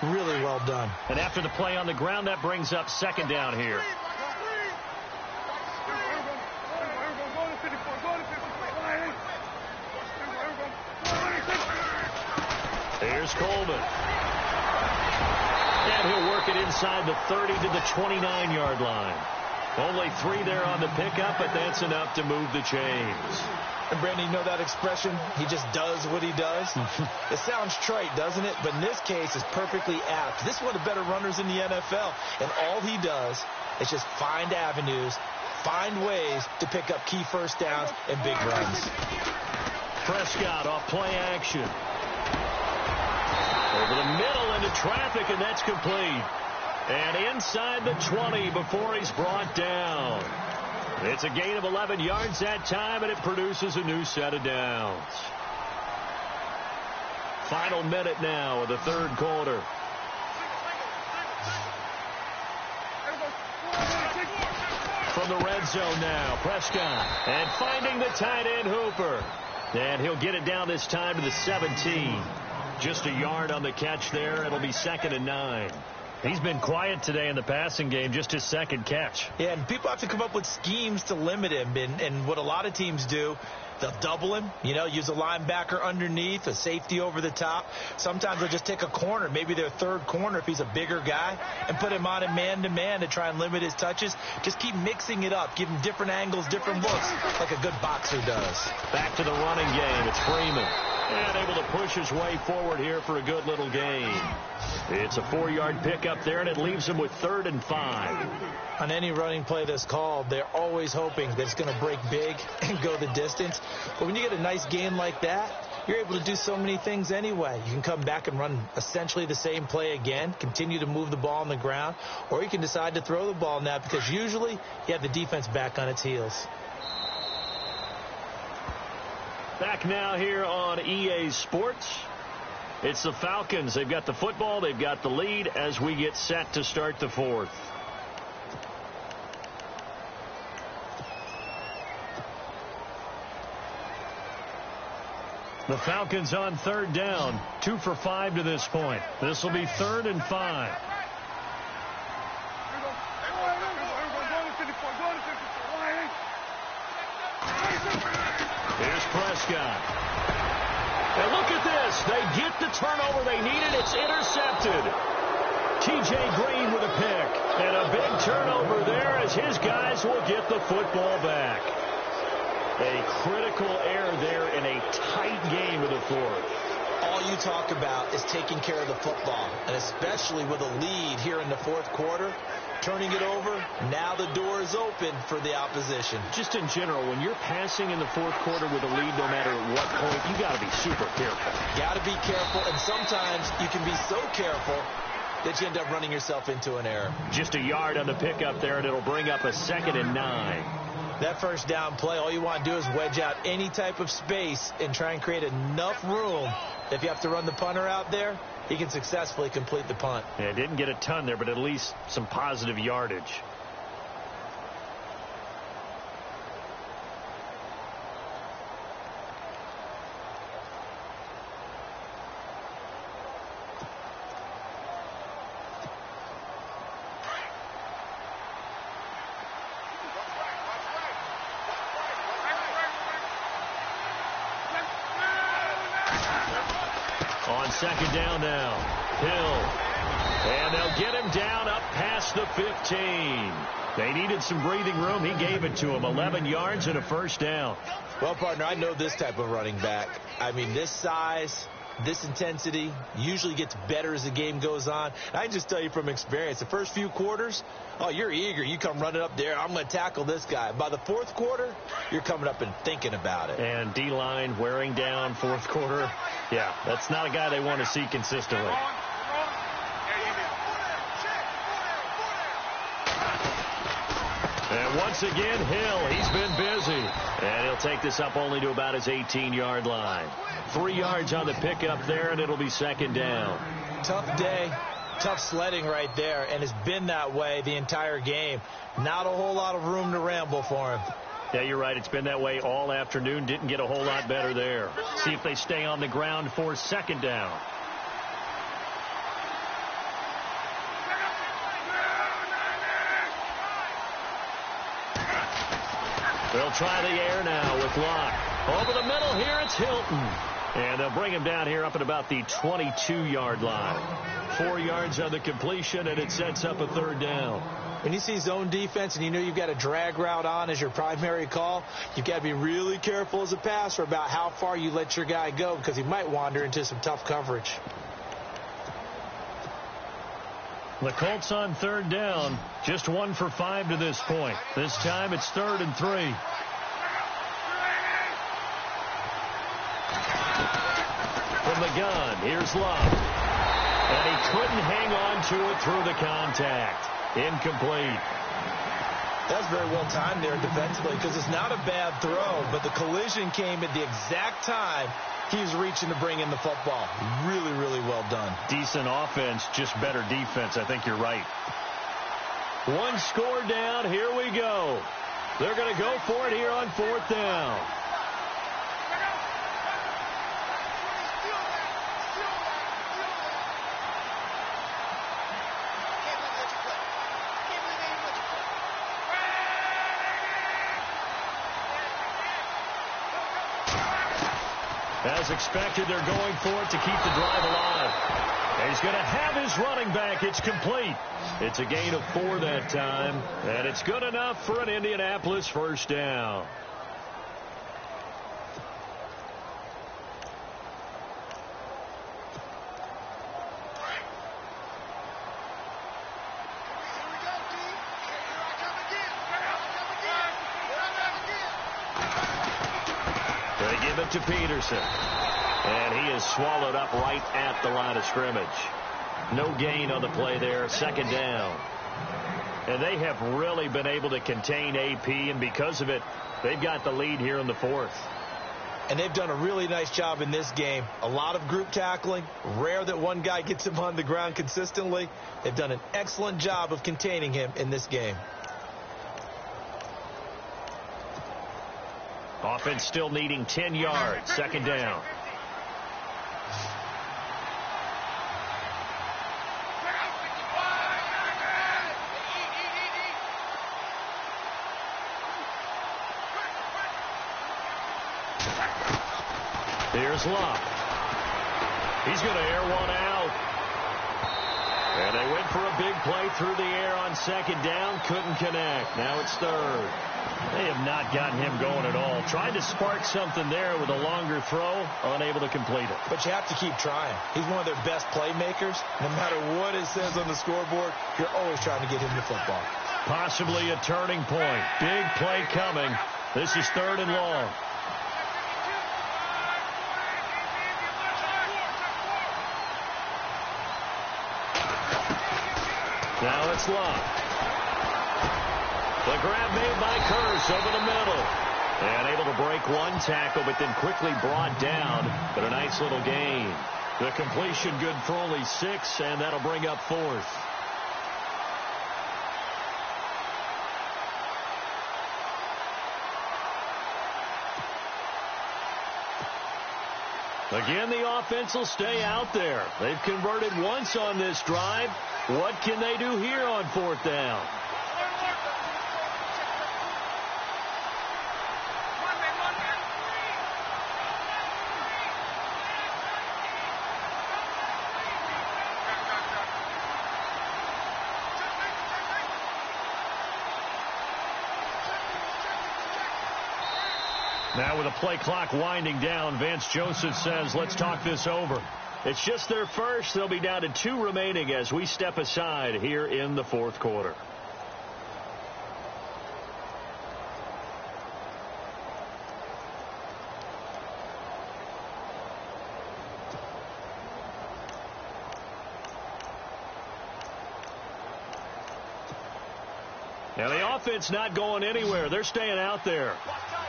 really well done. And after the play on the ground, that brings up 2nd down here. Here's Coleman. And he'll work it inside the 30 to the 29-yard line. Only 3 there on the pickup, but that's enough to move the chains. And Brandon, you know that expression? He just does what he does. It sounds trite, doesn't it? But in this case, it's perfectly apt. This is one of the better runners in the NFL. And all he does is just find avenues, find ways to pick up key first downs and big runs. Prescott off play action. Over the middle into traffic, and that's complete. And inside the 20 before he's brought down. It's a gain of 11 yards that time, and it produces a new set of downs. Final minute now of the 3rd quarter. From the red zone now, Prescott. And finding the tight end, Hooper. And he'll get it down this time to the 17. Just a yard on the catch there. It'll be 2nd and 9. He's been quiet today in the passing game, just his 2nd catch. Yeah, and people have to come up with schemes to limit him. And what a lot of teams do, they'll double him, use a linebacker underneath, a safety over the top. Sometimes they'll just take a corner, maybe their 3rd corner if he's a bigger guy, and put him on a man-to-man to try and limit his touches. Just keep mixing it up, give him different angles, different looks, like a good boxer does. Back to the running game. It's Freeman. And able to push his way forward here for a good little gain. It's a 4-yard pickup there, and it leaves him with 3rd and 5. On any running play that's called, they're always hoping that it's going to break big and go the distance. But when you get a nice gain like that, you're able to do so many things anyway. You can come back and run essentially the same play again, continue to move the ball on the ground, or you can decide to throw the ball now because usually you have the defense back on its heels. Back now here on EA Sports. It's the Falcons. They've got the football. They've got the lead as we get set to start the 4th. The Falcons on 3rd down. 2 for 5 to this point. This will be 3rd and 5. Here's Prescott. And look at this. They get the turnover they needed. It's intercepted. T.J. Green with a pick. And a big turnover there as his guys will get the football back. A critical error there in a tight game of the 4th. All you talk about is taking care of the football, and especially with a lead here in the 4th quarter, turning it over, now the door is open for the opposition. Just in general, when you're passing in the 4th quarter with a lead, no matter at what point, you got to be super careful. Got to be careful, and sometimes you can be so careful that you end up running yourself into an error. Just a yard on the pickup there, and it'll bring up a 2nd and 9. That first down play, all you want to do is wedge out any type of space and try and create enough room. If you have to run the punter out there, he can successfully complete the punt. Yeah, didn't get a ton there, but at least some positive yardage. On 2nd down now, Hill. And they'll get him down up past the 15. They needed some breathing room. He gave it to him. 11 yards and a 1st down. Well, partner, I know this type of running back. I mean, this size, this intensity usually gets better as the game goes on. And I can just tell you from experience, the first few quarters, oh, you're eager. You come running up there. I'm going to tackle this guy. By the 4th quarter, you're coming up and thinking about it. And D-line wearing down 4th quarter. Yeah, that's not a guy they want to see consistently. And once again, Hill, he's been busy. And he'll take this up only to about his 18-yard line. 3 yards on the pickup there, and it'll be 2nd down. Tough day, tough sledding right there, and it's been that way the entire game. Not a whole lot of room to ramble for him. Yeah, you're right. It's been that way all afternoon. Didn't get a whole lot better there. See if they stay on the ground for 2nd down. They'll try the air now with Locke. Over the middle here, it's Hilton. And they'll bring him down here up at about the 22-yard line. 4 yards on the completion, and it sets up a 3rd down. When you see zone defense and you know you've got a drag route on as your primary call, you've got to be really careful as a passer about how far you let your guy go because he might wander into some tough coverage. The Colts on 3rd down, just 1 for 5 to this point. This time it's 3rd and 3. From the gun, here's Love. And he couldn't hang on to it through the contact. Incomplete. That's very well timed there defensively because it's not a bad throw, but the collision came at the exact time he was reaching to bring in the football. Really, really well done. Decent offense, just better defense. I think you're right. 1 score down. Here we go. They're going to go for it here on 4th down. As expected, they're going for it to keep the drive alive. And he's going to have his running back. It's complete. It's a gain of 4 that time. And it's good enough for an Indianapolis 1st down. to Peterson. And he is swallowed up right at the line of scrimmage. No gain on the play there. Second down. And they have really been able to contain AP, and because of it, they've got the lead here in the fourth. And they've done a really nice job in this game. A lot of group tackling. Rare that one guy gets him on the ground consistently. They've done an excellent job of containing him in this game. Offense still needing 10 yards. Second down. Here's Love. He's going to air one out. And they went for a big play through the air on second down. Couldn't connect. Now it's third. They have not gotten him going at all. Tried to spark something there with a longer throw. Unable to complete it. But you have to keep trying. He's one of their best playmakers. No matter what it says on the scoreboard, you're always trying to get him the football. Possibly a turning point. Big play coming. This is third and long. Now it's Love. The grab made by Kearse over the middle. And able to break one tackle, but then quickly brought down. But a nice little gain. The completion good for only 6, and that'll bring up fourth. Again, the offense will stay out there. They've converted once on this drive. What can they do here on fourth down? Now with the play clock winding down, Vance Joseph says, let's talk this over. It's just their first. They'll be down to 2 remaining as we step aside here in the fourth quarter. Now the offense not going anywhere. They're staying out there.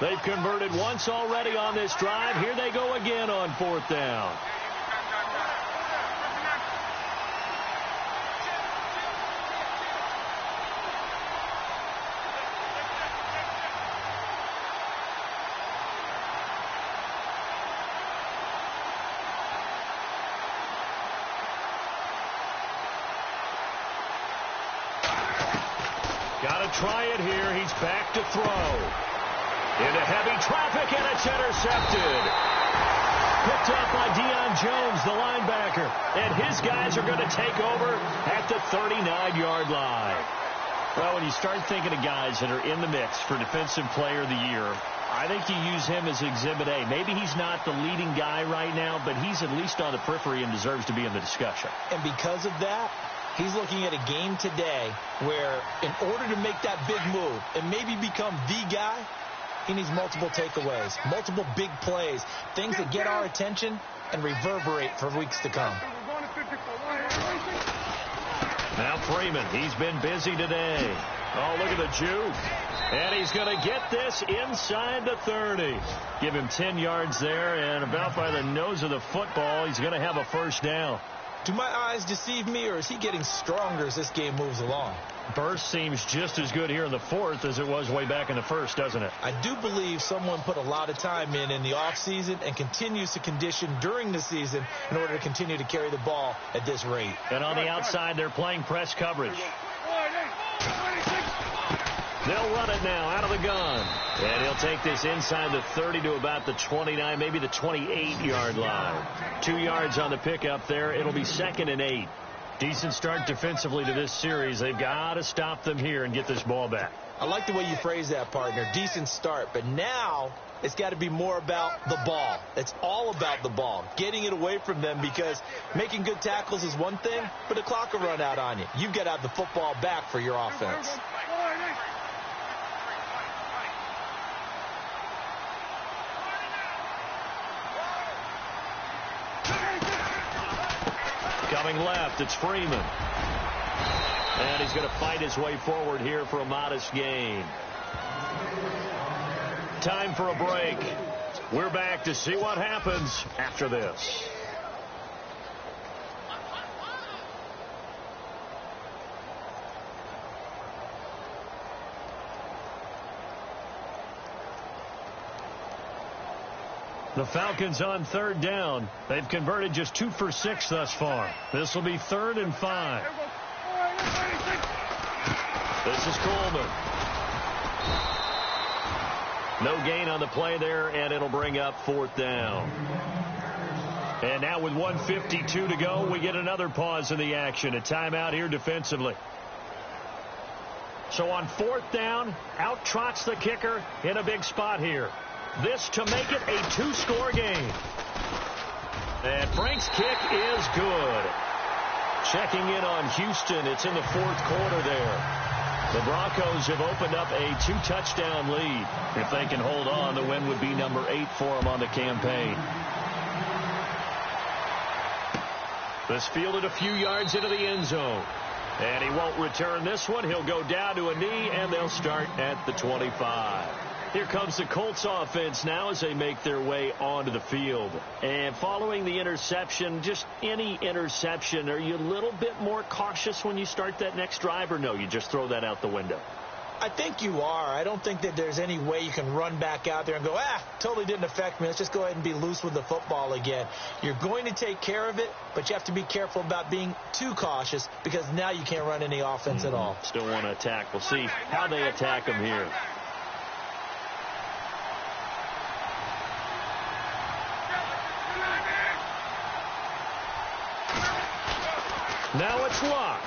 They've converted once already on this drive. Here they go again on fourth down. Got to try it here. He's back to throw. Into heavy traffic, and it's intercepted. Picked up by Deion Jones, the linebacker. And his guys are going to take over at the 39-yard line. Well, when you start thinking of guys that are in the mix for Defensive Player of the Year, I think you use him as Exhibit A. Maybe he's not the leading guy right now, but he's at least on the periphery and deserves to be in the discussion. And because of that, he's looking at a game today where in order to make that big move and maybe become the guy, he needs multiple takeaways, multiple big plays, things that get our attention and reverberate for weeks to come. Now Freeman, he's been busy today. Oh, look at the juke. And he's going to get this inside the 30. Give him 10 yards there, and about by the nose of the football, he's going to have a first down. Do my eyes deceive me, or is he getting stronger as this game moves along? Burst seems just as good here in the fourth as it was way back in the first, doesn't it? I do believe someone put a lot of time in the offseason and continues to condition during the season in order to continue to carry the ball at this rate. And on the outside, they're playing press coverage. They'll run it now out of the gun. And he'll take this inside the 30 to about the 29, maybe the 28-yard line. 2 yards on the pickup there. It'll be 2nd and 8. Decent start defensively to this series. They've got to stop them here and get this ball back. I like the way you phrase that, partner. Decent start. But now it's got to be more about the ball. It's all about the ball, getting it away from them, because making good tackles is one thing, but the clock will run out on you. You've got to have the football back for your offense. Coming left, it's Freeman. And he's going to fight his way forward here for a modest gain. Time for a break. We're back to see what happens after this. The Falcons on third down. They've converted just 2 for 6 thus far. This will be 3rd and 5. This is Coleman. No gain on the play there, and it'll bring up 4th down. And now with 1:52 to go, we get another pause in the action. A timeout here defensively. So on 4th down, out trots the kicker in a big spot here. This to make it a 2-score game. And Frank's kick is good. Checking in on Houston. It's in the 4th quarter there. The Broncos have opened up a 2-touchdown lead. If they can hold on, the win would be number 8 for them on the campaign. This fielded a few yards into the end zone. And he won't return this one. He'll go down to a knee, and they'll start at the 25. Here comes the Colts offense now as they make their way onto the field. And following the interception, just any interception, are you a little bit more cautious when you start that next drive, or no, you just throw that out the window? I think you are. I don't think that there's any way you can run back out there and go, totally didn't affect me. Let's just go ahead and be loose with the football again. You're going to take care of it, but you have to be careful about being too cautious because now you can't run any offense at all. Still want to attack. We'll see how they attack them here. Now it's Locke.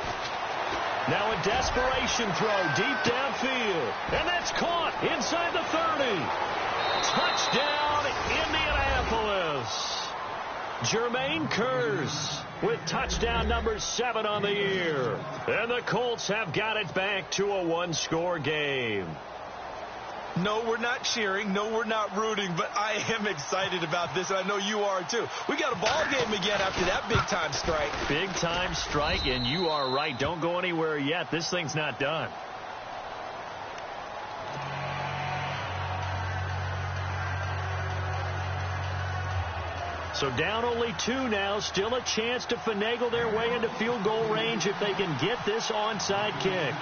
Now a desperation throw deep downfield. And that's caught inside the 30. Touchdown, Indianapolis. Jermaine Kearse with touchdown number 7 on the year. And the Colts have got it back to a 1-score game. No, we're not cheering. No, we're not rooting, but I am excited about this, and I know you are too. We got a ball game again after that big-time strike. Big-time strike, and you are right. Don't go anywhere yet. This thing's not done. So down only 2 now. Still a chance to finagle their way into field goal range if they can get this onside kick.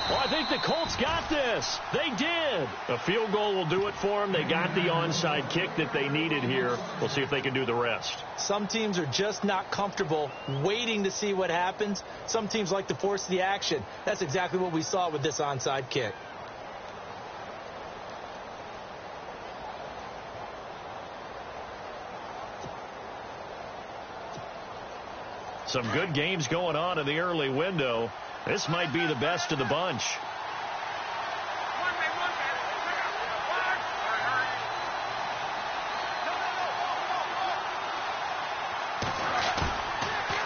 Well, I think the Colts got this. They did. A field goal will do it for them. They got the onside kick that they needed here. We'll see if they can do the rest. Some teams are just not comfortable waiting to see what happens. Some teams like to force the action. That's exactly what we saw with this onside kick. Some good games going on in the early window. This might be the best of the bunch.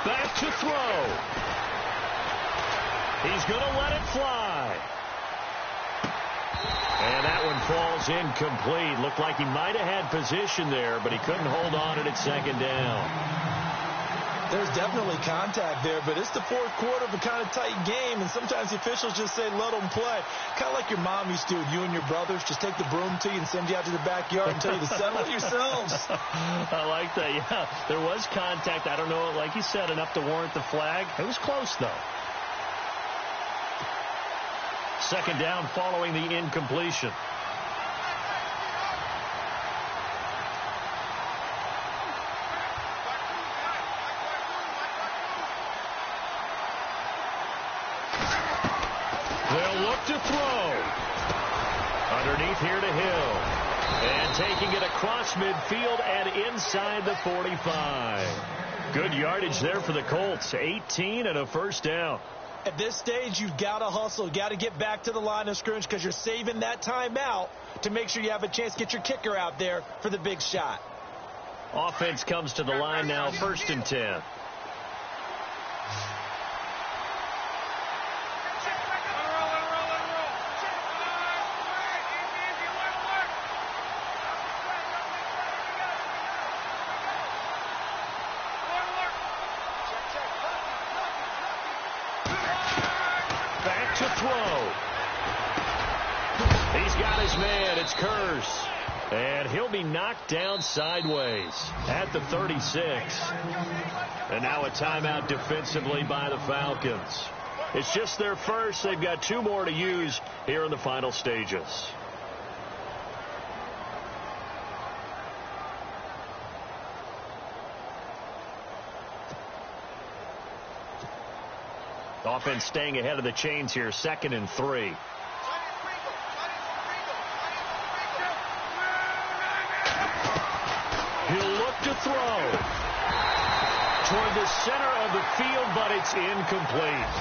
Back to throw. He's going to let it fly. And that one falls incomplete. Looked like he might have had position there, but he couldn't hold on at 2nd down. There's definitely contact there, but it's the 4th quarter of a kind of tight game, and sometimes the officials just say, let them play. Kind of like your mom used to with you and your brothers. Just take the broom to you and send you out to the backyard and tell you to settle it yourselves. I like that, yeah. There was contact. I don't know, like you said, enough to warrant the flag. It was close, though. 2nd down following the incompletion. To throw. Underneath here to Hill. And taking it across midfield and inside the 45. Good yardage there for the Colts. 18 and a 1st down. At this stage, you've got to hustle. Got to get back to the line of scrimmage because you're saving that timeout to make sure you have a chance to get your kicker out there for the big shot. Offense comes to the line now, 1st and 10. throw. He's got his man. It's Curse. And he'll be knocked down sideways at the 36. And now a timeout defensively by the Falcons. It's just their first. They've got 2 more to use here in the final stages. Offense staying ahead of the chains here, 2nd and 3. He'll look to throw toward the center of the field, but it's incomplete.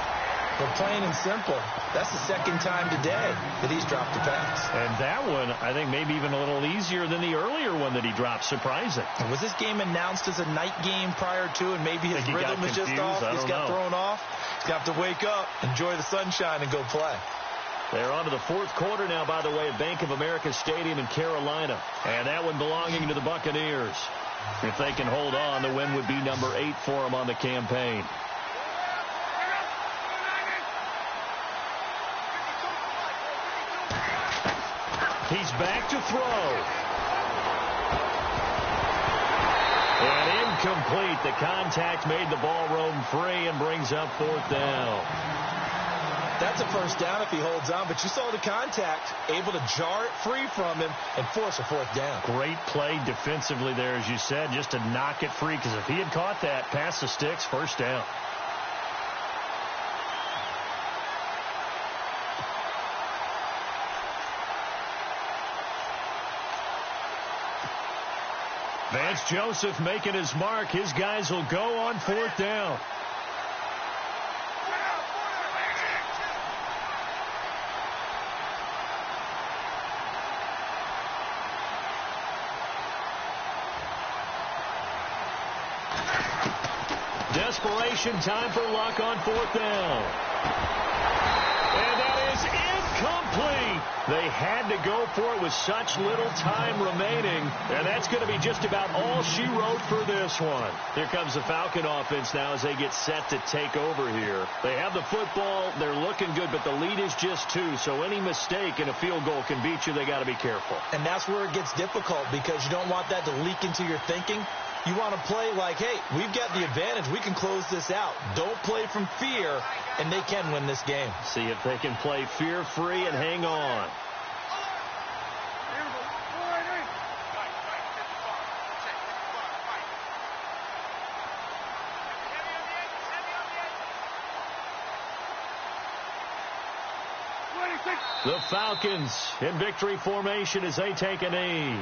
Well, plain and simple, that's the 2nd time today that he's dropped a pass. And that one, I think, maybe even a little easier than the earlier one that he dropped. Surprising. And was this game announced as a night game prior to, and maybe his rhythm is just off? He's got thrown off. He's got to wake up, enjoy the sunshine, and go play. They're on to the 4th quarter now, by the way, at Bank of America Stadium in Carolina. And that one belonging to the Buccaneers. If they can hold on, the win would be number 8 for them on the campaign. He's back to throw. And incomplete. The contact made the ball roam free and brings up 4th down. That's a first down if he holds on, but you saw the contact, able to jar it free from him and force a 4th down. Great play defensively there, as you said, just to knock it free, because if he had caught that, past the sticks, 1st down. Vance Joseph making his mark. His guys will go on 4th down. Desperation time for Luck on 4th down. And that is incomplete. They had to go for it with such little time remaining, and that's going to be just about all she wrote for this one. Here comes the Falcon offense now as they get set to take over here. They have the football. They're looking good, but the lead is just 2, so any mistake in a field goal can beat you. They got to be careful. And that's where it gets difficult, because you don't want that to leak into your thinking. You want to play like, hey, we've got the advantage. We can close this out. Don't play from fear, and they can win this game. See if they can play fear-free and hang on. The Falcons in victory formation as they take a knee.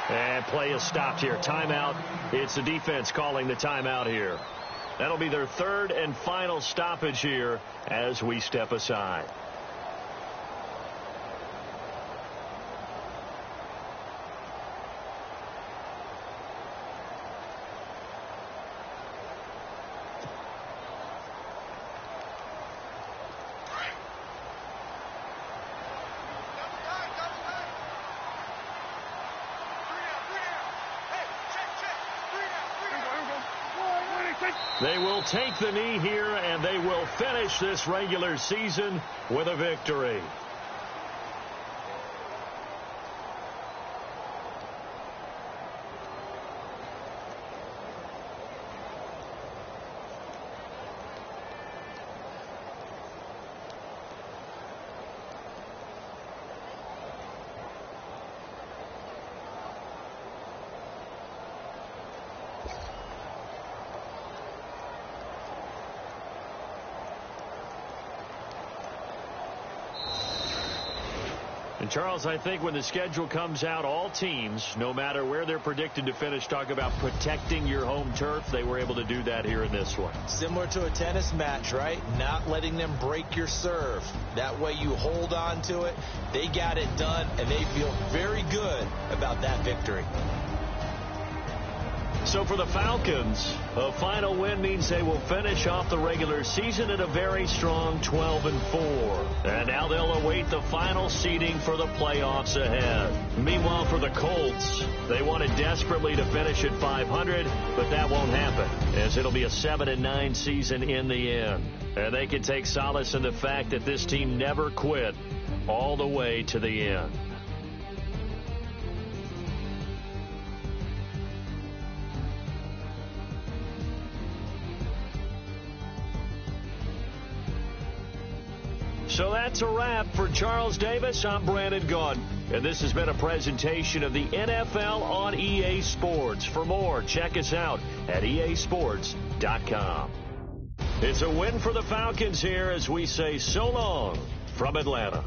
And play is stopped here. Timeout. It's the defense calling the timeout here. That'll be their 3rd and final stoppage here as we step aside. They will take the knee here, and they will finish this regular season with a victory. And Charles, I think when the schedule comes out, all teams, no matter where they're predicted to finish, talk about protecting your home turf. They were able to do that here in this one. Similar to a tennis match, right? Not letting them break your serve. That way you hold on to it. They got it done, and they feel very good about that victory. So for the Falcons, a final win means they will finish off the regular season at a very strong 12-4. And now they'll await the final seeding for the playoffs ahead. Meanwhile, for the Colts, they wanted desperately to finish at 500, but that won't happen, as it'll be a 7-9 season in the end. And they can take solace in the fact that this team never quit all the way to the end. So that's a wrap. For Charles Davis, I'm Brandon Gaudin, and this has been a presentation of the NFL on EA Sports. For more, check us out at easports.com. It's a win for the Falcons here as we say so long from Atlanta.